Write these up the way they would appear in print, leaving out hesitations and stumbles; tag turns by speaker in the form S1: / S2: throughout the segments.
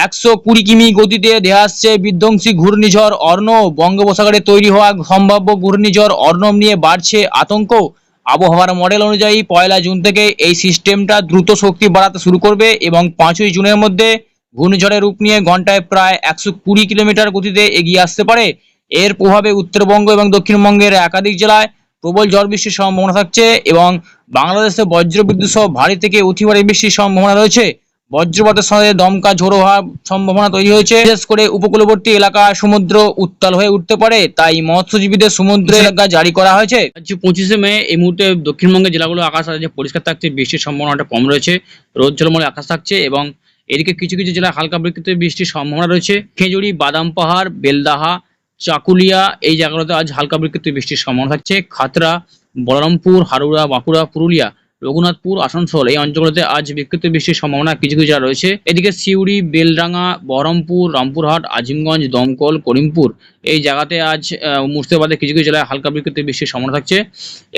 S1: 120 কিমি গতিতে ধেয়ে আসছে বিধ্বংসী ঘূর্ণিঝড় অর্ণব। বঙ্গোপসাগরে তৈরি হওয়া সম্ভাব্য ঘূর্ণিঝড় অর্ণব নিয়ে বাড়ছে আতঙ্ক। আবহাওয়ার মডেল অনুযায়ী 1 জুন থেকে এই সিস্টেমটা দ্রুত শক্তি বাড়াতে শুরু করবে এবং 5ই জুনের মধ্যে ঘূর্ণিঝড়ের রূপ নিয়ে ঘন্টায় প্রায় 120 কিলোমিটার গতিতে এগিয়ে আসতে পারে। এর প্রভাবে উত্তরবঙ্গ এবং দক্ষিণবঙ্গের একাধিক জেলায় প্রবল ঝড় বৃষ্টির সম্ভাবনা থাকছে এবং বাংলাদেশে বজ্রবিদ্যুৎ সহ ভারী থেকে অতি ভারী বৃষ্টির সম্ভাবনা রয়েছে। বজ্রপাতের সঙ্গে দমকা ঝোড়ো হওয়ার সম্ভাবনা তৈরি হয়েছে। বিশেষ করে উপকূলবর্তী এলাকা সমুদ্র উত্তাল হয়ে উঠতে পারে, তাই মৎস্যজীবীদের সমুদ্র এলাকা জারি করা হয়েছে। 25শে মে এই মুহূর্তে দক্ষিণবঙ্গের জেলাগুলো আকাশ আজ পরিষ্কার থাকছে, বৃষ্টির সম্ভাবনাটা কম রয়েছে, রোদ ঝলমলে আকাশ থাকছে এবং এদিকে কিছু কিছু জেলায় হালকা বিক্ষিপ্ত বৃষ্টির সম্ভাবনা রয়েছে। খেজুরি, বাদাম পাহাড়, বেলদাহা, চাকুলিয়া এই জায়গাগুলোতে আজ হালকা বিক্ষিপ্ত বৃষ্টির সম্ভাবনা থাকছে। খাতড়া, বলরামপুর, হারুড়া, বাঁকুড়া, পুরুলিয়া, রঘুনাথপুর, আসানসোল এই অঞ্চলগুলোতে আজ বিক্ষিপ্ত বৃষ্টির সম্ভাবনা কিছু কিছু জেলা রয়েছে। এদিকে সিউড়ি, বেলডাঙ্গা, বহরমপুর, রামপুরহাট, আজিমগঞ্জ, দমকল, করিমপুর এই জায়গাতে আজ মুর্শিদাবাদের কিছু কিছু জেলায় হালকা বিক্ষিপ্ত বৃষ্টির সম্ভাবনা থাকছে।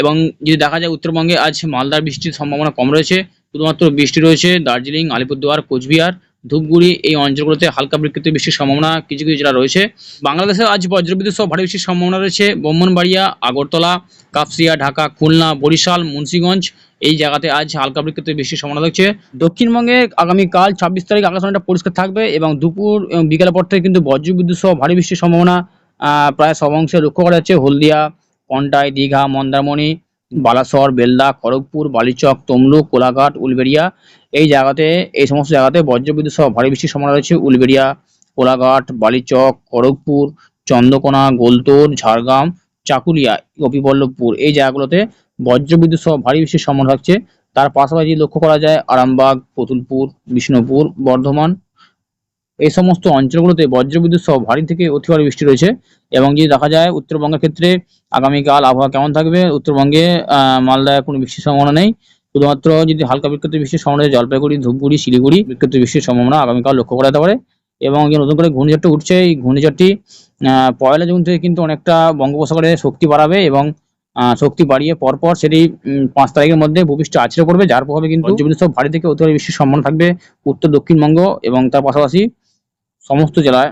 S1: এবং যদি দেখা যায় উত্তরবঙ্গে আজ মালদার বৃষ্টির সম্ভাবনা কম রয়েছে, শুধুমাত্র বৃষ্টি রয়েছে দার্জিলিং, আলিপুরদুয়ার, কোচবিহার, ধূপগুড়ি এই অঞ্চলগুলোতে হালকা বিক্ষিপ্ত বৃষ্টির সম্ভাবনা কিছু কিছু জেলা রয়েছে। বাংলাদেশে আজ বজ্রবিদ্যুৎ সহ ভারী বৃষ্টির সম্ভাবনা রয়েছে ব্রাহ্মণবাড়িয়া, আগরতলা, কাপসিয়া, ঢাকা, খুলনা, বরিশাল, মুন্সিগঞ্জ এই জায়গাতে আজ হালকা বিক্ষিপ্ত বৃষ্টির সম্ভাবনা থাকছে। দক্ষিণবঙ্গে আগামীকাল 26 তারিখ আকাশ অনেকটা পরিষ্কার থাকবে এবং দুপুর এবং বিকেলের পর থেকে কিন্তু বজ্রবিদ্যুৎ সহ ভারী বৃষ্টির সম্ভাবনা প্রায় সব অংশে লক্ষ্য করা যাচ্ছে। হলদিয়া, কন্টাই, দীঘা, মন্দারমণি, বালাসর, বেলদা, খড়গপুর, বালিচক, তমলুক, কোলাঘাট, উলবেড়িয়া এই জায়গাতে এই সমস্ত জায়গাতে বজ্রবিদ্যুৎ সহ ভারী বৃষ্টির সম্ভাবনা রয়েছে। উলবেড়িয়া, কোলাঘাট, বালিচক, খড়গপুর, চন্দ্রকোনা, গোলতোড়, ঝাড়গ্রাম, চাকুলিয়া, গোপীবল্লভপুর এই জায়গাগুলোতে বজ্রবিদ্যুৎ সহ ভারী বৃষ্টির সম্ভাবনা থাকছে। তার পাশাপাশি লক্ষ্য করা যায় আরামবাগ, পুতুলপুর, বিষ্ণুপুর, বর্ধমান এই সমস্ত অঞ্চলগুলোতে বজ্রবিদ্যুৎ সহ ভারী থেকে অতি ভারী বৃষ্টি রয়েছে। এবং যদি দেখা যায় উত্তরবঙ্গের ক্ষেত্রে আগামীকাল আবহাওয়া কেমন থাকবে, উত্তরবঙ্গে মালদায় কোনো বৃষ্টির সম্ভাবনা নেই, শুধুমাত্র যদি হালকা বিক্ষিপ্ত বৃষ্টির সম্ভাবনা রয়েছে জলপাইগুড়ি, ধূপগুড়ি, শিলিগুড়ি বিক্ষিপ্ত বৃষ্টির সম্ভাবনা আগামীকাল লক্ষ্য করা যেতে পারে। এবং যে নতুন করে ঘূর্ণিঝড়টা উঠছে এই ঘূর্ণিঝড়টি 1 জুন থেকে কিন্তু অনেকটা বঙ্গোপসাগরে শক্তি বাড়াবে এবং শক্তি বাড়িয়ে পরপর সেটি 5 তারিখের মধ্যে ভূপৃষ্ঠে আছড়ে পড়বে, যার প্রভাবে কিন্তু বজ্রবিদ্যুৎ সহ ভারী থেকে অতি ভারী বৃষ্টির সম্ভাবনা থাকবে উত্তর দক্ষিণবঙ্গ এবং তার পাশাপাশি সমস্ত জেলায়।